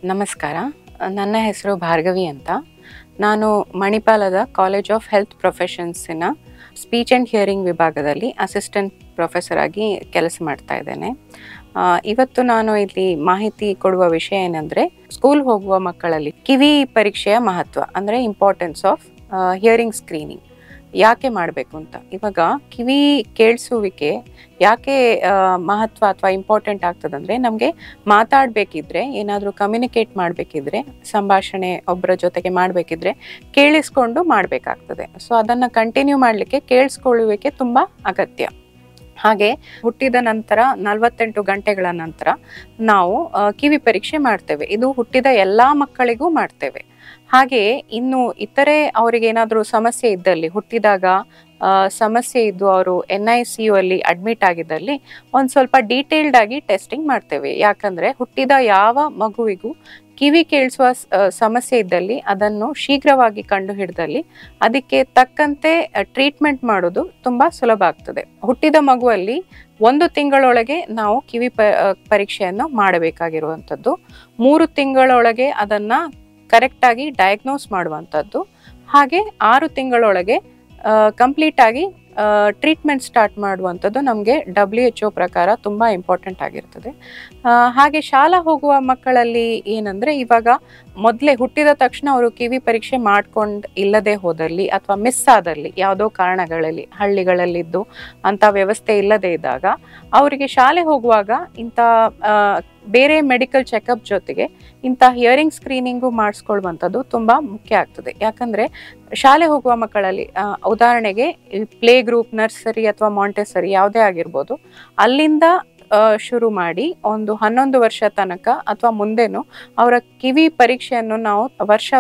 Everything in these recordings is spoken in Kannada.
ನಮಸ್ಕಾರ. ನನ್ನ ಹೆಸರು ಭಾರ್ಗವಿ ಅಂತ. ನಾನು ಮಣಿಪಾಲದ ಕಾಲೇಜ್ ಆಫ್ ಹೆಲ್ತ್ ಪ್ರೊಫೆಷನ್ಸಿನ ಸ್ಪೀಚ್ ಆ್ಯಂಡ್ ಹಿಯರಿಂಗ್ ವಿಭಾಗದಲ್ಲಿ ಅಸಿಸ್ಟೆಂಟ್ ಪ್ರೊಫೆಸರ್ ಆಗಿ ಕೆಲಸ ಮಾಡ್ತಾ ಇದ್ದೇನೆ. ಇವತ್ತು ನಾನು ಇಲ್ಲಿ ಮಾಹಿತಿ ಕೊಡುವ ವಿಷಯ ಏನಂದರೆ, ಸ್ಕೂಲ್ ಹೋಗುವ ಮಕ್ಕಳಲ್ಲಿ ಕಿವಿ ಪರೀಕ್ಷೆಯ ಮಹತ್ವ ಅಂದರೆ ಇಂಪಾರ್ಟೆನ್ಸ್ ಆಫ್ ಹಿಯರಿಂಗ್ ಸ್ಕ್ರೀನಿಂಗ್ ಯಾಕೆ ಮಾಡಬೇಕು ಅಂತ. ಇವಾಗ ಕಿವಿ ಕೇಳಿಸುವಿಕೆ ಯಾಕೆ ಮಹತ್ವ ಅಥವಾ ಇಂಪಾರ್ಟೆಂಟ್ ಆಗ್ತದಂದರೆ, ನಮಗೆ ಮಾತಾಡಬೇಕಿದ್ರೆ, ಏನಾದರೂ ಕಮ್ಯುನಿಕೇಟ್ ಮಾಡಬೇಕಿದ್ರೆ, ಸಂಭಾಷಣೆ ಒಬ್ಬರ ಜೊತೆಗೆ ಮಾಡಬೇಕಿದ್ರೆ ಕೇಳಿಸ್ಕೊಂಡು ಮಾಡಬೇಕಾಗ್ತದೆ. ಸೊ ಅದನ್ನು ಕಂಟಿನ್ಯೂ ಮಾಡಲಿಕ್ಕೆ ಕೇಳಿಸ್ಕೊಳ್ಳುವಿಕೆ ತುಂಬ ಅಗತ್ಯ. ಹಾಗೆ ಹುಟ್ಟಿದ ನಂತರ 48 ಗಂಟೆಗಳ ನಂತರ ನಾವು ಕಿವಿ ಪರೀಕ್ಷೆ ಮಾಡ್ತೇವೆ. ಇದು ಹುಟ್ಟಿದ ಎಲ್ಲ ಮಕ್ಕಳಿಗೂ ಮಾಡ್ತೇವೆ. ಹಾಗೆಯೇ ಇನ್ನು ಇತರೆ ಅವರಿಗೆ ಏನಾದರೂ ಸಮಸ್ಯೆ ಇದ್ದಲ್ಲಿ, ಹುಟ್ಟಿದಾಗ ಸಮಸ್ಯೆ ಇದ್ದು ಅವರು NICU ಅಲ್ಲಿ ಅಡ್ಮಿಟ್ ಆಗಿದ್ದಲ್ಲಿ ಒಂದು ಸ್ವಲ್ಪ ಡೀಟೇಲ್ಡ್ ಆಗಿ ಟೆಸ್ಟಿಂಗ್ ಮಾಡ್ತೇವೆ. ಯಾಕಂದರೆ ಹುಟ್ಟಿದ ಯಾವ ಮಗುವಿಗೂ ಕಿವಿ ಕೇಳಿಸುವ ಸಮಸ್ಯೆ ಇದ್ದಲ್ಲಿ ಅದನ್ನು ಶೀಘ್ರವಾಗಿ ಕಂಡುಹಿಡಿದಲ್ಲಿ ಅದಕ್ಕೆ ತಕ್ಕಂತೆ ಟ್ರೀಟ್ಮೆಂಟ್ ಮಾಡೋದು ತುಂಬ ಸುಲಭ ಆಗ್ತದೆ. ಹುಟ್ಟಿದ ಮಗುವಲ್ಲಿ 1 ತಿಂಗಳೊಳಗೆ ನಾವು ಕಿವಿ ಪರೀಕ್ಷೆಯನ್ನು ಮಾಡಬೇಕಾಗಿರುವಂಥದ್ದು. 3 ತಿಂಗಳೊಳಗೆ ಅದನ್ನು ಕರೆಕ್ಟಾಗಿ ಡಯಾಗ್ನೋಸ್ ಮಾಡುವಂಥದ್ದು. ಹಾಗೆ 6 ತಿಂಗಳೊಳಗೆ ಕಂಪ್ಲೀಟಾಗಿ ಟ್ರೀಟ್ಮೆಂಟ್ ಸ್ಟಾರ್ಟ್ ಮಾಡುವಂಥದ್ದು ನಮಗೆ WHO ಪ್ರಕಾರ ತುಂಬ ಇಂಪಾರ್ಟೆಂಟ್ ಆಗಿರ್ತದೆ. ಹಾಗೆ ಶಾಲಾ ಹೋಗುವ ಮಕ್ಕಳಲ್ಲಿ ಏನಂದರೆ, ಇವಾಗ ಮೊದಲೇ ಹುಟ್ಟಿದ ತಕ್ಷಣ ಅವರು ಕಿವಿ ಪರೀಕ್ಷೆ ಮಾಡ್ಕೊಂಡು ಇಲ್ಲದೆ ಹೋದಲ್ಲಿ ಅಥವಾ ಮಿಸ್ ಆದಲ್ಲಿ, ಯಾವುದೋ ಕಾರಣಗಳಲ್ಲಿ ಹಳ್ಳಿಗಳಲ್ಲಿದ್ದು ಅಂಥ ವ್ಯವಸ್ಥೆ ಇಲ್ಲದೆ ಇದ್ದಾಗ ಅವರಿಗೆ ಶಾಲೆ ಹೋಗುವಾಗ ಇಂಥ ಬೇರೆ ಮೆಡಿಕಲ್ ಚೆಕಪ್ ಜೊತೆಗೆ ಇಂಥ ಹಿಯರಿಂಗ್ ಸ್ಕ್ರೀನಿಂಗು ಮಾಡಿಸ್ಕೊಳ್ಳುವಂಥದ್ದು ತುಂಬ ಮುಖ್ಯ ಆಗ್ತದೆ. ಯಾಕಂದರೆ ಶಾಲೆ ಹೋಗುವ ಮಕ್ಕಳಲ್ಲಿ ಉದಾಹರಣೆಗೆ ಪ್ಲೇ ಗ್ರೂಪ್, ನರ್ಸರಿ ಅಥವಾ ಮಾಂಟೆಸರಿ ಯಾವುದೇ ಆಗಿರ್ಬೋದು, ಅಲ್ಲಿಂದ ಶುರು ಮಾಡಿ ಒಂದು 11 ವರ್ಷ ತನಕ ಅಥವಾ ಮುಂದೆನೂ ಅವರ ಕಿವಿ ಪರೀಕ್ಷೆಯನ್ನು ನಾವು ವರ್ಷ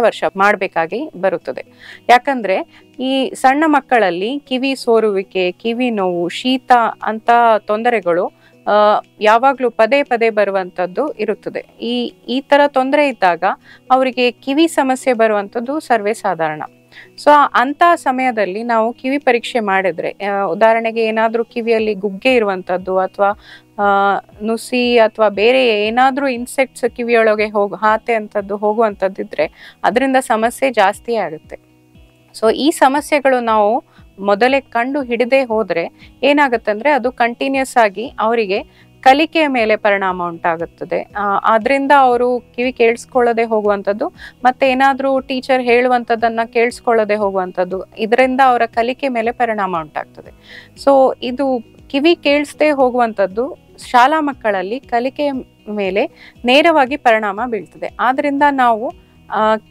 ಮಾಡಬೇಕಾಗಿ ಬರುತ್ತದೆ. ಯಾಕಂದರೆ ಈ ಸಣ್ಣ ಮಕ್ಕಳಲ್ಲಿ ಕಿವಿ ಸೋರುವಿಕೆ, ಕಿವಿ ನೋವು, ಶೀತ ಅಂತ ತೊಂದರೆಗಳು ಯಾವಾಗಲೂ ಪದೇ ಬರುವಂಥದ್ದು ಇರುತ್ತದೆ. ಈ ಥರ ತೊಂದರೆ ಇದ್ದಾಗ ಅವರಿಗೆ ಕಿವಿ ಸಮಸ್ಯೆ ಬರುವಂಥದ್ದು ಸರ್ವೇ ಸಾಧಾರಣ. ಸೊ ಅಂಥ ಸಮಯದಲ್ಲಿ ನಾವು ಕಿವಿ ಪರೀಕ್ಷೆ ಮಾಡಿದ್ರೆ, ಉದಾಹರಣೆಗೆ ಏನಾದರೂ ಕಿವಿಯಲ್ಲಿ ಗುಗ್ಗೆ ಇರುವಂಥದ್ದು ಅಥವಾ ನುಸಿ ಅಥವಾ ಬೇರೆ ಏನಾದರೂ ಇನ್ಸೆಕ್ಟ್ಸ್ ಕಿವಿಯೊಳಗೆ ಹಾತೆ ಅಂಥದ್ದು ಹೋಗುವಂಥದ್ದಿದ್ರೆ ಅದರಿಂದ ಸಮಸ್ಯೆ ಜಾಸ್ತಿ ಆಗುತ್ತೆ. ಸೊ ಈ ಸಮಸ್ಯೆಗಳು ನಾವು ಮೊದಲೇ ಕಂಡು ಹಿಡದೆ ಹೋದರೆ ಏನಾಗುತ್ತೆ ಅಂದರೆ, ಅದು ಕಂಟಿನ್ಯೂಸ್ ಆಗಿ ಅವರಿಗೆ ಕಲಿಕೆಯ ಮೇಲೆ ಪರಿಣಾಮ ಉಂಟಾಗುತ್ತದೆ. ಅದರಿಂದ ಅವರು ಕಿವಿ ಕೇಳಿಸ್ಕೊಳ್ಳದೆ ಹೋಗುವಂಥದ್ದು, ಮತ್ತು ಏನಾದರೂ ಟೀಚರ್ ಹೇಳುವಂಥದ್ದನ್ನು ಕೇಳಿಸ್ಕೊಳ್ಳದೆ ಹೋಗುವಂಥದ್ದು, ಇದರಿಂದ ಅವರ ಕಲಿಕೆ ಮೇಲೆ ಪರಿಣಾಮ ಉಂಟಾಗ್ತದೆ. ಸೊ ಇದು ಕಿವಿ ಕೇಳಿಸದೆ ಹೋಗುವಂಥದ್ದು ಶಾಲಾ ಮಕ್ಕಳಲ್ಲಿ ಕಲಿಕೆಯ ಮೇಲೆ ನೇರವಾಗಿ ಪರಿಣಾಮ ಬೀಳ್ತದೆ. ಆದ್ದರಿಂದ ನಾವು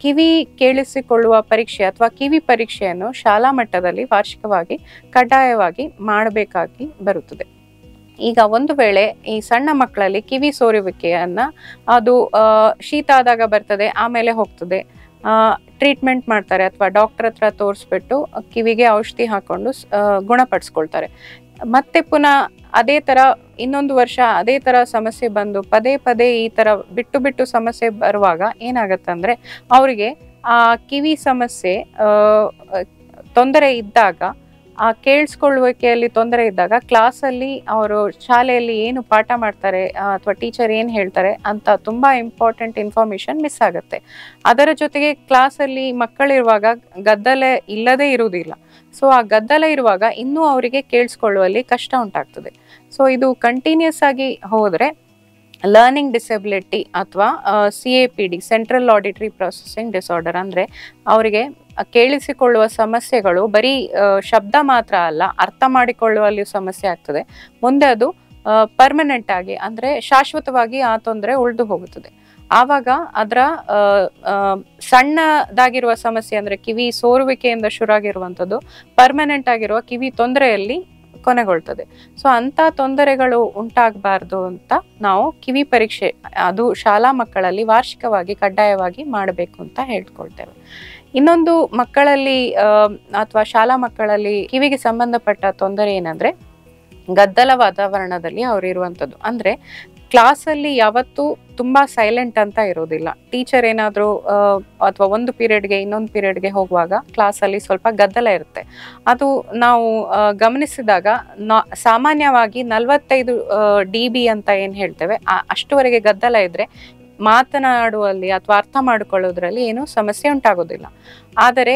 ಕಿವಿ ಕೇಳಿಸಿಕೊಳ್ಳುವ ಪರೀಕ್ಷೆ ಅಥವಾ ಕಿವಿ ಪರೀಕ್ಷೆಯನ್ನು ಶಾಲಾ ಮಟ್ಟದಲ್ಲಿ ವಾರ್ಷಿಕವಾಗಿ ಕಡ್ಡಾಯವಾಗಿ ಮಾಡಬೇಕಾಗಿ ಬರುತ್ತದೆ. ಈಗ ಒಂದು ವೇಳೆ ಈ ಸಣ್ಣ ಮಕ್ಕಳಲ್ಲಿ ಕಿವಿ ಸೋರುವಿಕೆಯನ್ನು ಅದು ಶೀತ ಆದಾಗ ಬರ್ತದೆ, ಆಮೇಲೆ ಹೋಗ್ತದೆ, ಟ್ರೀಟ್ಮೆಂಟ್ ಮಾಡ್ತಾರೆ ಅಥವಾ ಡಾಕ್ಟರ್ ಹತ್ರ ತೋರಿಸ್ಬಿಟ್ಟು ಕಿವಿಗೆ ಔಷಧಿ ಹಾಕ್ಕೊಂಡು ಗುಣಪಡಿಸ್ಕೊಳ್ತಾರೆ. ಮತ್ತೆ ಪುನಃ ಅದೇ ಥರ ಇನ್ನೊಂದು ವರ್ಷ ಅದೇ ಥರ ಸಮಸ್ಯೆ ಬಂದು ಪದೇ ಈ ಥರ ಬಿಟ್ಟು ಸಮಸ್ಯೆ ಬರುವಾಗ ಏನಾಗತ್ತಂದರೆ, ಅವರಿಗೆ ಆ ಕಿವಿ ಸಮಸ್ಯೆ ತೊಂದರೆ ಇದ್ದಾಗ, ಆ ಕೇಳಿಸ್ಕೊಳ್ಳುವಿಕೆಯಲ್ಲಿ ತೊಂದರೆ ಇದ್ದಾಗ ಕ್ಲಾಸಲ್ಲಿ ಅವರು ಶಾಲೆಯಲ್ಲಿ ಏನು ಪಾಠ ಮಾಡ್ತಾರೆ ಅಥವಾ ಟೀಚರ್ ಏನು ಹೇಳ್ತಾರೆ ಅಂತ ತುಂಬ ಇಂಪಾರ್ಟೆಂಟ್ ಇನ್ಫಾರ್ಮೇಷನ್ ಮಿಸ್ ಆಗುತ್ತೆ. ಅದರ ಜೊತೆಗೆ ಕ್ಲಾಸಲ್ಲಿ ಮಕ್ಕಳಿರುವಾಗ ಗದ್ದಲ ಇಲ್ಲದೇ ಇರುವುದಿಲ್ಲ. ಸೊ ಆ ಗದ್ದಲ ಇರುವಾಗ ಇನ್ನೂ ಅವರಿಗೆ ಕೇಳಿಸ್ಕೊಳ್ಳುವಲ್ಲಿ ಕಷ್ಟ ಉಂಟಾಗ್ತದೆ. ಸೊ ಇದು ಕಂಟಿನ್ಯೂಸ್ ಆಗಿ ಹೋದರೆ ಲರ್ನಿಂಗ್ ಡಿಸೆಬಿಲಿಟಿ ಅಥವಾ CAPD, central auditory processing disorder, ಅಂದರೆ ಅವರಿಗೆ ಕೇಳಿಸಿಕೊಳ್ಳುವ ಸಮಸ್ಯೆಗಳು ಬರೀ ಶಬ್ದ ಮಾತ್ರ ಅಲ್ಲ, ಅರ್ಥ ಮಾಡಿಕೊಳ್ಳುವಲ್ಲಿಯೂ ಸಮಸ್ಯೆ ಆಗ್ತದೆ. ಮುಂದೆ ಅದು ಪರ್ಮನೆಂಟ್ ಆಗಿ, ಅಂದರೆ ಶಾಶ್ವತವಾಗಿ ಆ ತೊಂದರೆ ಉಳಿದು ಹೋಗುತ್ತದೆ. ಆವಾಗ ಅದರ ಸಣ್ಣದಾಗಿರುವ ಸಮಸ್ಯೆ, ಅಂದರೆ ಕಿವಿ ಸೋರುವಿಕೆಯಿಂದ ಶುರುವಾಗಿರುವಂಥದ್ದು ಪರ್ಮನೆಂಟ್ ಆಗಿರುವ ಕಿವಿ ತೊಂದರೆಯಲ್ಲಿ ಕೊನೆಗೊಳ್ತದೆ. ಸೊ ಅಂಥ ತೊಂದರೆಗಳು ಉಂಟಾಗಬಾರ್ದು ಅಂತ ನಾವು ಕಿವಿ ಪರೀಕ್ಷೆ ಅದು ಶಾಲಾ ಮಕ್ಕಳಲ್ಲಿ ವಾರ್ಷಿಕವಾಗಿ ಕಡ್ಡಾಯವಾಗಿ ಮಾಡಬೇಕು ಅಂತ ಹೇಳ್ಕೊಳ್ತೇವೆ. ಇನ್ನೊಂದು ಮಕ್ಕಳಲ್ಲಿ ಅಥವಾ ಶಾಲಾ ಮಕ್ಕಳಲ್ಲಿ ಕಿವಿಗೆ ಸಂಬಂಧಪಟ್ಟ ತೊಂದರೆ ಏನಂದರೆ, ಗದ್ದಲ ವಾತಾವರಣದಲ್ಲಿ ಅವರು ಇರುವಂಥದ್ದು. ಅಂದರೆ ಕ್ಲಾಸಲ್ಲಿ ಯಾವತ್ತೂ ತುಂಬ ಸೈಲೆಂಟ್ ಅಂತ ಇರೋದಿಲ್ಲ. ಟೀಚರ್ ಏನಾದರೂ ಅಥವಾ ಒಂದು ಪೀರಿಯಡ್ಗೆ ಇನ್ನೊಂದು ಪೀರಿಯಡ್ಗೆ ಹೋಗುವಾಗ ಕ್ಲಾಸಲ್ಲಿ ಸ್ವಲ್ಪ ಗದ್ದಲ ಇರುತ್ತೆ. ಅದು ನಾವು ಗಮನಿಸಿದಾಗ ಸಾಮಾನ್ಯವಾಗಿ 45 dB ಅಂತ ಏನು ಹೇಳ್ತೇವೆ, ಅಷ್ಟುವರೆಗೆ ಗದ್ದಲ ಇದ್ದರೆ ಮಾತನಾಡುವಲ್ಲಿ ಅಥವಾ ಅರ್ಥ ಮಾಡಿಕೊಳ್ಳೋದ್ರಲ್ಲಿ ಏನೂ ಸಮಸ್ಯೆ ಉಂಟಾಗೋದಿಲ್ಲ. ಆದರೆ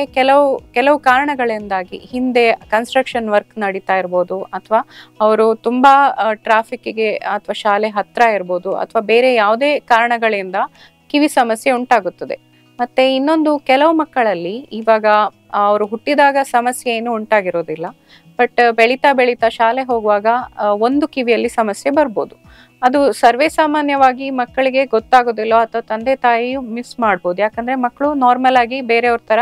ಕೆಲವು ಕಾರಣಗಳಿಂದಾಗಿ ಹಿಂದೆ ಕನ್ಸ್ಟ್ರಕ್ಷನ್ ವರ್ಕ್ ನಡೀತಾ ಇರ್ಬೋದು, ಅಥವಾ ಅವರು ತುಂಬಾ ಟ್ರಾಫಿಕ್ಕಿಗೆ ಅಥವಾ ಶಾಲೆ ಹತ್ರ ಇರ್ಬೋದು, ಅಥವಾ ಬೇರೆ ಯಾವುದೇ ಕಾರಣಗಳಿಂದ ಕಿವಿ ಸಮಸ್ಯೆ ಉಂಟಾಗುತ್ತದೆ. ಮತ್ತೆ ಇನ್ನೊಂದು, ಕೆಲವು ಮಕ್ಕಳಲ್ಲಿ ಇವಾಗ ಅವರು ಹುಟ್ಟಿದಾಗ ಸಮಸ್ಯೆ ಏನು ಉಂಟಾಗಿರೋದಿಲ್ಲ, ಬಟ್ ಬೆಳೀತಾ ಬೆಳೀತಾ ಶಾಲೆ ಹೋಗುವಾಗ ಒಂದು ಕಿವಿಯಲ್ಲಿ ಸಮಸ್ಯೆ ಬರ್ಬೋದು. ಅದು ಸರ್ವೇ ಸಾಮಾನ್ಯವಾಗಿ ಮಕ್ಕಳಿಗೆ ಗೊತ್ತಾಗೋದಿಲ್ಲ, ಅಥವಾ ತಂದೆ ತಾಯಿಯು ಮಿಸ್ ಮಾಡ್ಬೋದು. ಯಾಕಂದ್ರೆ ಮಕ್ಕಳು ನಾರ್ಮಲ್ ಆಗಿ ಬೇರೆಯವ್ರ ತರ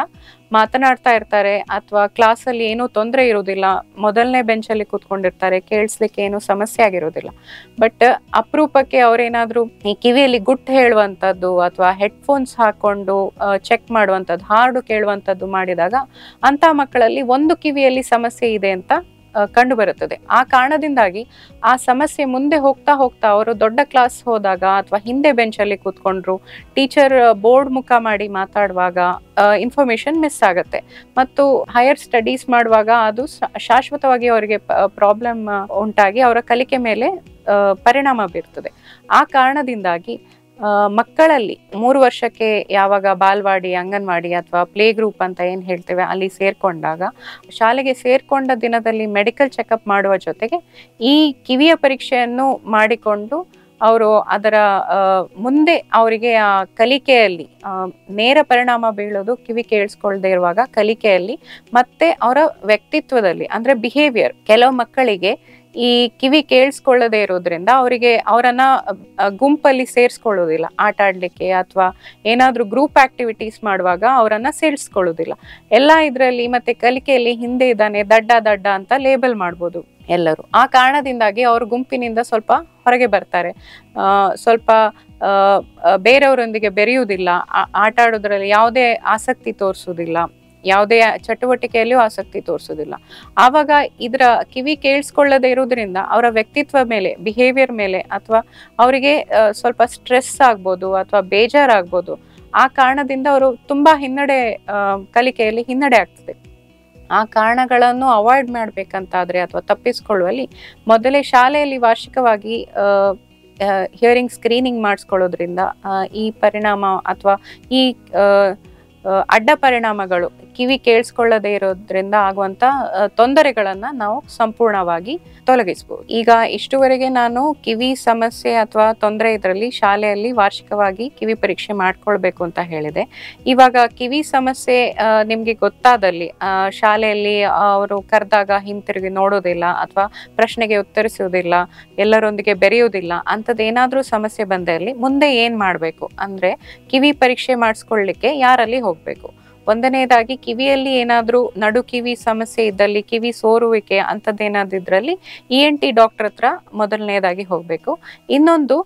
ಮಾತನಾಡ್ತಾ ಇರ್ತಾರೆ, ಅಥವಾ ಕ್ಲಾಸಲ್ಲಿ ಏನೂ ತೊಂದರೆ ಇರೋದಿಲ್ಲ, ಮೊದಲನೇ ಬೆಂಚಲ್ಲಿ ಕೂತ್ಕೊಂಡಿರ್ತಾರೆ, ಕೇಳಿಸ್ಲಿಕ್ಕೆ ಏನು ಸಮಸ್ಯೆ ಆಗಿರೋದಿಲ್ಲ. ಬಟ್ ಅಪರೂಪಕ್ಕೆ ಅವ್ರೇನಾದ್ರೂ ಈ ಕಿವಿಯಲ್ಲಿ ಗುಟ್ಟು ಹೇಳುವಂಥದ್ದು ಅಥವಾ ಹೆಡ್ಫೋನ್ಸ್ ಹಾಕೊಂಡು ಚೆಕ್ ಮಾಡುವಂಥದ್ದು, ಹಾಡು ಕೇಳುವಂಥದ್ದು ಮಾಡಿದಾಗ ಅಂತ ಮಕ್ಕಳಲ್ಲಿ ಒಂದು ಕಿವಿಯಲ್ಲಿ ಸಮಸ್ಯೆ ಇದೆ ಅಂತ ಕಂಡು ಬರುತ್ತದೆ. ಆ ಕಾರಣದಿಂದಾಗಿ ಆ ಸಮಸ್ಯೆ ಮುಂದೆ ಹೋಗ್ತಾ ಹೋಗ್ತಾ ಅವರು ದೊಡ್ಡ ಕ್ಲಾಸ್ ಹೋದಾಗ ಅಥವಾ ಹಿಂದೆ ಬೆಂಚಲ್ಲಿ ಕೂತ್ಕೊಂಡ್ರು, ಟೀಚರ್ ಬೋರ್ಡ್ ಮುಖ ಮಾಡಿ ಮಾತಾಡುವಾಗ ಇನ್ಫಾರ್ಮೇಶನ್ ಮಿಸ್ ಆಗುತ್ತೆ. ಮತ್ತು ಹೈಯರ್ ಸ್ಟಡೀಸ್ ಮಾಡುವಾಗ ಅದು ಶಾಶ್ವತವಾಗಿ ಅವರಿಗೆ ಪ್ರಾಬ್ಲಮ್ ಉಂಟಾಗಿ ಅವರ ಕಲಿಕೆ ಮೇಲೆ ಪರಿಣಾಮ ಬೀರ್ತದೆ. ಆ ಕಾರಣದಿಂದಾಗಿ ಮಕ್ಕಳಲ್ಲಿ 3 ವರ್ಷಕ್ಕೆ ಯಾವಾಗ ಬಾಲ್ವಾಡಿ, ಅಂಗನವಾಡಿ ಅಥವಾ ಪ್ಲೇ ಗ್ರೂಪ್ ಅಂತ ಏನು ಹೇಳ್ತೇವೆ ಅಲ್ಲಿ ಸೇರ್ಕೊಂಡಾಗ, ಶಾಲೆಗೆ ಸೇರ್ಕೊಂಡ ದಿನದಲ್ಲಿ ಮೆಡಿಕಲ್ ಚೆಕಪ್ ಮಾಡುವ ಜೊತೆಗೆ ಈ ಕಿವಿಯ ಪರೀಕ್ಷೆಯನ್ನು ಮಾಡಿಕೊಂಡು ಅವರು ಅದರ ಮುಂದೆ ಅವರಿಗೆ ಆ ಕಲಿಕೆಯಲ್ಲಿ ನೇರ ಪರಿಣಾಮ ಬೀಳೋದು ಕಿವಿ ಕೇಳಿಸ್ಕೊಳ್ದೇ ಇರುವಾಗ ಕಲಿಕೆಯಲ್ಲಿ ಮತ್ತೆ ಅವರ ವ್ಯಕ್ತಿತ್ವದಲ್ಲಿ, ಅಂದ್ರೆ ಬಿಹೇವಿಯರ್. ಕೆಲವು ಮಕ್ಕಳಿಗೆ ಈ ಕಿವಿ ಕೇಳಿಸ್ಕೊಳ್ಳದೇ ಇರೋದ್ರಿಂದ ಅವರನ್ನ ಗುಂಪಲ್ಲಿ ಸೇರಿಸ್ಕೊಳ್ಳೋದಿಲ್ಲ, ಆಟ ಆಡ್ಲಿಕ್ಕೆ ಅಥವಾ ಏನಾದ್ರೂ ಗ್ರೂಪ್ ಆಕ್ಟಿವಿಟೀಸ್ ಮಾಡುವಾಗ ಅವರನ್ನ ಸೇರಿಸ್ಕೊಳ್ಳೋದಿಲ್ಲ. ಎಲ್ಲ ಇದರಲ್ಲಿ ಮತ್ತೆ ಕಲಿಕೆಯಲ್ಲಿ ಹಿಂದೆ ಇದ್ದಾನೆ, ದಡ್ಡ ಅಂತ ಲೇಬಲ್ ಮಾಡ್ಬೋದು ಎಲ್ಲರೂ. ಆ ಕಾರಣದಿಂದಾಗಿ ಅವರು ಗುಂಪಿನಿಂದ ಸ್ವಲ್ಪ ಹೊರಗೆ ಬರ್ತಾರೆ, ಸ್ವಲ್ಪ ಬೇರೆಯವರೊಂದಿಗೆ ಬೆರೆಯುವುದಿಲ್ಲ, ಆಟ ಆಡೋದ್ರಲ್ಲಿ ಯಾವುದೇ ಆಸಕ್ತಿ ತೋರಿಸುವುದಿಲ್ಲ, ಯಾವುದೇ ಚಟುವಟಿಕೆಯಲ್ಲಿಯೂ ಆಸಕ್ತಿ ತೋರಿಸೋದಿಲ್ಲ. ಆವಾಗ ಇದರ ಕಿವಿ ಕೇಳಿಸ್ಕೊಳ್ಳದೆ ಇರೋದ್ರಿಂದ ಅವರ ವ್ಯಕ್ತಿತ್ವ ಮೇಲೆ, ಬಿಹೇವಿಯರ್ ಮೇಲೆ, ಅಥವಾ ಅವರಿಗೆ ಸ್ವಲ್ಪ ಸ್ಟ್ರೆಸ್ ಆಗ್ಬೋದು ಅಥವಾ ಬೇಜಾರಾಗ್ಬೋದು. ಆ ಕಾರಣದಿಂದ ಅವರು ತುಂಬಾ ಕಲಿಕೆಯಲ್ಲಿ ಹಿನ್ನಡೆ ಆಗ್ತದೆ. ಆ ಕಾರಣಗಳನ್ನು ಅವಾಯ್ಡ್ ಮಾಡ್ಬೇಕಂತಾದ್ರೆ ಅಥವಾ ತಪ್ಪಿಸ್ಕೊಳ್ಳುವಲ್ಲಿ ಮೊದಲೇ ಶಾಲೆಯಲ್ಲಿ ವಾರ್ಷಿಕವಾಗಿ ಹಿಯರಿಂಗ್ ಸ್ಕ್ರೀನಿಂಗ್ ಮಾಡಿಸ್ಕೊಳ್ಳೋದ್ರಿಂದ ಈ ಪರಿಣಾಮ ಅಥವಾ ಈ ಅಡ್ಡ ಪರಿಣಾಮಗಳು, ಕಿವಿ ಕೇಳಿಸ್ಕೊಳ್ಳದೆ ಇರೋದ್ರಿಂದ ಆಗುವಂತ ತೊಂದರೆಗಳನ್ನ ನಾವು ಸಂಪೂರ್ಣವಾಗಿ ತೊಲಗಿಸಬಹುದು. ಈಗ ಇಷ್ಟುವರೆಗೆ ನಾನು ಕಿವಿ ಸಮಸ್ಯೆ ಅಥವಾ ತೊಂದರೆ ಇದರಲ್ಲಿ ಶಾಲೆಯಲ್ಲಿ ವಾರ್ಷಿಕವಾಗಿ ಕಿವಿ ಪರೀಕ್ಷೆ ಮಾಡ್ಕೊಳ್ಬೇಕು ಅಂತ ಹೇಳಿದೆ. ಇವಾಗ ಕಿವಿ ಸಮಸ್ಯೆ ನಿಮ್ಗೆ ಗೊತ್ತಾದಲ್ಲಿ ಶಾಲೆಯಲ್ಲಿ ಅವರು ಕರೆದಾಗ ಹಿಂತಿರುಗಿ ನೋಡೋದಿಲ್ಲ ಅಥವಾ ಪ್ರಶ್ನೆಗೆ ಉತ್ತರಿಸುವುದಿಲ್ಲ, ಎಲ್ಲರೊಂದಿಗೆ ಬೆರೆಯುವುದಿಲ್ಲ, ಅಂಥದ್ದೇನಾದ್ರೂ ಸಮಸ್ಯೆ ಬಂದಲ್ಲಿ ಮುಂದೆ ಏನ್ ಮಾಡ್ಬೇಕು ಅಂದ್ರೆ, ಕಿವಿ ಪರೀಕ್ಷೆ ಮಾಡಿಸ್ಕೊಳ್ಳಿಕ್ಕೆ ಯಾರಲ್ಲಿ ಹೋಗ್ಬೇಕು? ಒಂದನೇದಾಗಿ ಕಿವಿಯಲ್ಲಿ ಏನಾದ್ರೂ ನಡು ಕಿವಿ ಸಮಸ್ಯೆ ಇದ್ದಲ್ಲಿ, ಕಿವಿ ಸೋರುವಿಕೆ ಅಂಥದ್ದೇನಾದ್ರಲ್ಲಿ ENT ಡಾಕ್ಟರ್ ಹತ್ರ ಮೊದಲನೇದಾಗಿ ಹೋಗ್ಬೇಕು. ಇನ್ನೊಂದು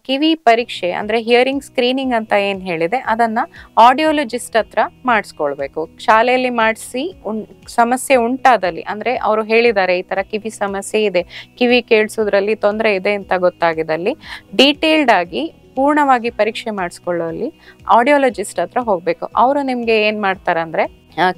ಕಿವಿ ಪರೀಕ್ಷೆ ಅಂದ್ರೆ ಹಿಯರಿಂಗ್ ಸ್ಕ್ರೀನಿಂಗ್ ಅಂತ ಏನ್ ಹೇಳಿದೆ ಅದನ್ನ ಆಡಿಯೋಲಜಿಸ್ಟ್ ಹತ್ರ ಮಾಡಿಸ್ಕೊಳ್ಬೇಕು. ಶಾಲೆಯಲ್ಲಿ ಮಾಡಿಸಿ ಸಮಸ್ಯೆ ಉಂಟಾದಲ್ಲಿ, ಅಂದ್ರೆ ಅವರು ಹೇಳಿದ್ದಾರೆ ಈ ತರ ಕಿವಿ ಸಮಸ್ಯೆ ಇದೆ, ಕಿವಿ ಕೇಳಿಸೋದ್ರಲ್ಲಿ ತೊಂದರೆ ಇದೆ ಅಂತ ಗೊತ್ತಾಗಿದ್ದಲ್ಲಿ ಡೀಟೇಲ್ಡ್ ಆಗಿ ಪೂರ್ಣವಾಗಿ ಪರೀಕ್ಷೆ ಮಾಡಿಸ್ಕೊಳ್ಳುವಲ್ಲಿ ಆಡಿಯೋಲಜಿಸ್ಟ್ ಹತ್ರ ಹೋಗ್ಬೇಕು. ಅವರು ನಿಮ್ಗೆ ಏನ್ ಮಾಡ್ತಾರಂದ್ರೆ,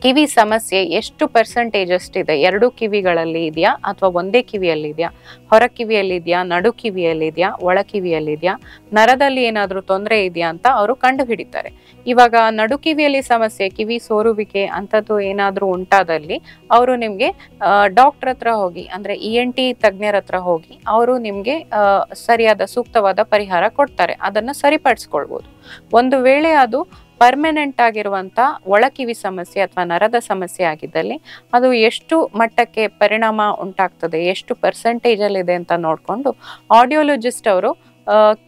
ಕಿವಿ ಸಮಸ್ಯೆ ಎಷ್ಟು ಪರ್ಸೆಂಟೇಜ್ ಅಷ್ಟಿದೆ, 2 ಕಿವಿಗಳಲ್ಲಿ ಇದೆಯಾ ಅಥವಾ ಒಂದೇ ಕಿವಿಯಲ್ಲಿ ಇದೆಯಾ, ಹೊರ ಕಿವಿಯಲ್ಲಿ ಇದೆಯಾ, ನಡು ಕಿವಿಯಲ್ಲಿ ಇದೆಯಾ, ಒಳ ಕಿವಿಯಲ್ಲಿ ಇದೆಯಾ, ನರದಲ್ಲಿ ಏನಾದ್ರೂ ತೊಂದರೆ ಇದೆಯಾ ಅಂತ ಅವರು ಕಂಡು ಹಿಡಿತಾರೆ. ಇವಾಗ ನಡು ಕಿವಿಯಲ್ಲಿ ಸಮಸ್ಯೆ, ಕಿವಿ ಸೋರುವಿಕೆ ಅಂಥದ್ದು ಏನಾದ್ರೂ ಉಂಟಾದಲ್ಲಿ ಅವರು ನಿಮ್ಗೆ ಡಾಕ್ಟರ್ ಹತ್ರ ಹೋಗಿ, ಅಂದ್ರೆ ENT ತಜ್ಞರ ಹತ್ರ ಹೋಗಿ ಅವರು ನಿಮ್ಗೆ ಸರಿಯಾದ ಸೂಕ್ತವಾದ ಪರಿಹಾರ ಕೊಡ್ತಾರೆ. ಅದನ್ನ ಸರಿಪಡಿಸ್ಕೊಳ್ಬೋದು. ಒಂದು ವೇಳೆ ಅದು ಪರ್ಮನೆಂಟ್ ಆಗಿರುವಂತ ಒಳಕಿವಿ ಸಮಸ್ಯೆ ಅಥವಾ ನರದ ಸಮಸ್ಯೆ ಆಗಿದ್ದಲ್ಲಿ ಅದು ಎಷ್ಟು ಮಟ್ಟಕ್ಕೆ ಪರಿಣಾಮ ಉಂಟಾಗ್ತದೆ, ಎಷ್ಟು ಪರ್ಸೆಂಟೇಜ್ ಅಲ್ಲಿ ಇದೆ ಅಂತ ನೋಡ್ಕೊಂಡು ಆಡಿಯೋಲಜಿಸ್ಟ್ ಅವರು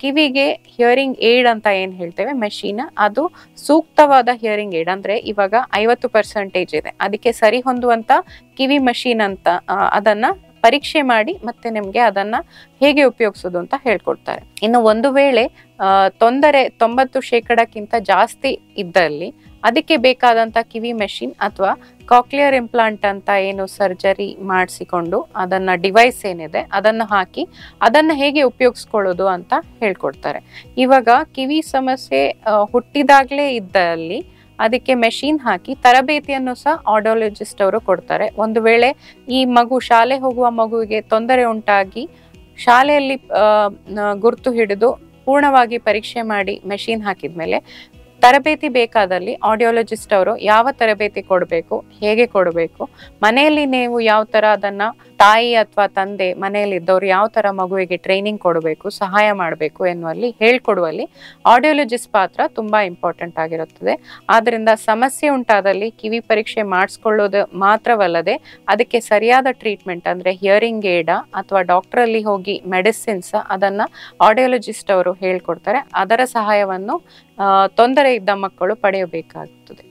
ಕಿವಿಗೆ ಹಿಯರಿಂಗ್ ಏಡ್ ಅಂತ ಏನ್ ಹೇಳ್ತೇವೆ ಮೆಷಿನ್, ಅದು ಸೂಕ್ತವಾದ ಹಿಯರಿಂಗ್ ಏಡ್, ಅಂದ್ರೆ ಇವಾಗ 50% ಇದೆ, ಅದಕ್ಕೆ ಸರಿ ಹೊಂದುವಂತ ಕಿವಿ ಮಷೀನ್ ಅಂತ ಅದನ್ನ ಪರೀಕ್ಷೆ ಮಾಡಿ ಮತ್ತೆ ನಿಮ್ಗೆ ಅದನ್ನ ಹೇಗೆ ಉಪಯೋಗಿಸೋದು ಅಂತ ಹೇಳ್ಕೊಡ್ತಾರೆ. ಇನ್ನು ಒಂದು ವೇಳೆ ತೊಂದರೆ 90% ಜಾಸ್ತಿ ಇದ್ದಲ್ಲಿ ಅದಕ್ಕೆ ಬೇಕಾದಂತ ಕಿವಿ ಮೆಷಿನ್ ಅಥವಾ ಕಾಕ್ಲಿಯರ್ ಇಂಪ್ಲಾಂಟ್ ಅಂತ ಏನು ಸರ್ಜರಿ ಮಾಡಿಸಿಕೊಂಡು ಅದನ್ನ ಡಿವೈಸ್ ಏನಿದೆ ಅದನ್ನ ಹಾಕಿ ಅದನ್ನ ಹೇಗೆ ಉಪಯೋಗಿಸ್ಕೊಳ್ಳೋದು ಅಂತ ಹೇಳ್ಕೊಡ್ತಾರೆ. ಇವಾಗ ಕಿವಿ ಸಮಸ್ಯೆ ಹುಟ್ಟಿದಾಗ್ಲೇ ಇದ್ದಲ್ಲಿ ಅದಕ್ಕೆ ಮೆಷಿನ್ ಹಾಕಿ ತರಬೇತಿಯನ್ನು ಸಹ ಆಡಿಯೋಲಜಿಸ್ಟ್ ಅವರು ಕೊಡ್ತಾರೆ. ಒಂದು ವೇಳೆ ಈ ಶಾಲೆ ಹೋಗುವ ಮಗುವಿಗೆ ತೊಂದರೆ ಉಂಟಾಗಿ ಶಾಲೆಯಲ್ಲಿ ಗುರ್ತು ಹಿಡಿದು ಪೂರ್ಣವಾಗಿ ಪರೀಕ್ಷೆ ಮಾಡಿ ಮೆಷಿನ್ ಹಾಕಿದ್ಮೇಲೆ ತರಬೇತಿ ಬೇಕಾದಲ್ಲಿ ಆಡಿಯೋಲಜಿಸ್ಟ್ ಅವರು ಯಾವ ತರಬೇತಿ ಕೊಡಬೇಕು, ಹೇಗೆ ಕೊಡಬೇಕು, ಮನೆಯಲ್ಲಿ ನೀವು ಯಾವ ತರ ಅದನ್ನ ತಾಯಿ ಅಥವಾ ತಂದೆ ಮನೆಯಲ್ಲಿದ್ದವ್ರು ಯಾವ ತರ ಮಗುವಿಗೆ ಟ್ರೈನಿಂಗ್ ಕೊಡಬೇಕು, ಸಹಾಯ ಮಾಡಬೇಕು ಎನ್ನುವಲ್ಲಿ ಹೇಳ್ಕೊಡುವಲ್ಲಿ ಆಡಿಯೋಲಜಿಸ್ಟ್ ಪಾತ್ರ ತುಂಬಾ ಇಂಪಾರ್ಟೆಂಟ್ ಆಗಿರುತ್ತದೆ. ಆದ್ರಿಂದ ಸಮಸ್ಯೆ ಉಂಟಾದಲ್ಲಿ ಕಿವಿ ಪರೀಕ್ಷೆ ಮಾಡಿಸ್ಕೊಳ್ಳೋದು ಮಾತ್ರವಲ್ಲದೆ ಅದಕ್ಕೆ ಸರಿಯಾದ ಟ್ರೀಟ್ಮೆಂಟ್ ಅಂದ್ರೆ ಹಿಯರಿಂಗ್ ಏಡ ಅಥವಾ ಡಾಕ್ಟರ್ ಅಲ್ಲಿ ಹೋಗಿ ಮೆಡಿಸಿನ್ಸ್ ಅದನ್ನ ಆಡಿಯೋಲಜಿಸ್ಟ್ ಅವರು ಹೇಳ್ಕೊಡ್ತಾರೆ. ಅದರ ಸಹಾಯವನ್ನು ತೊಂದರೆ ಇದ್ದ ಮಕ್ಕಳು ಪಡೆಯಬೇಕಾಗುತ್ತದೆ.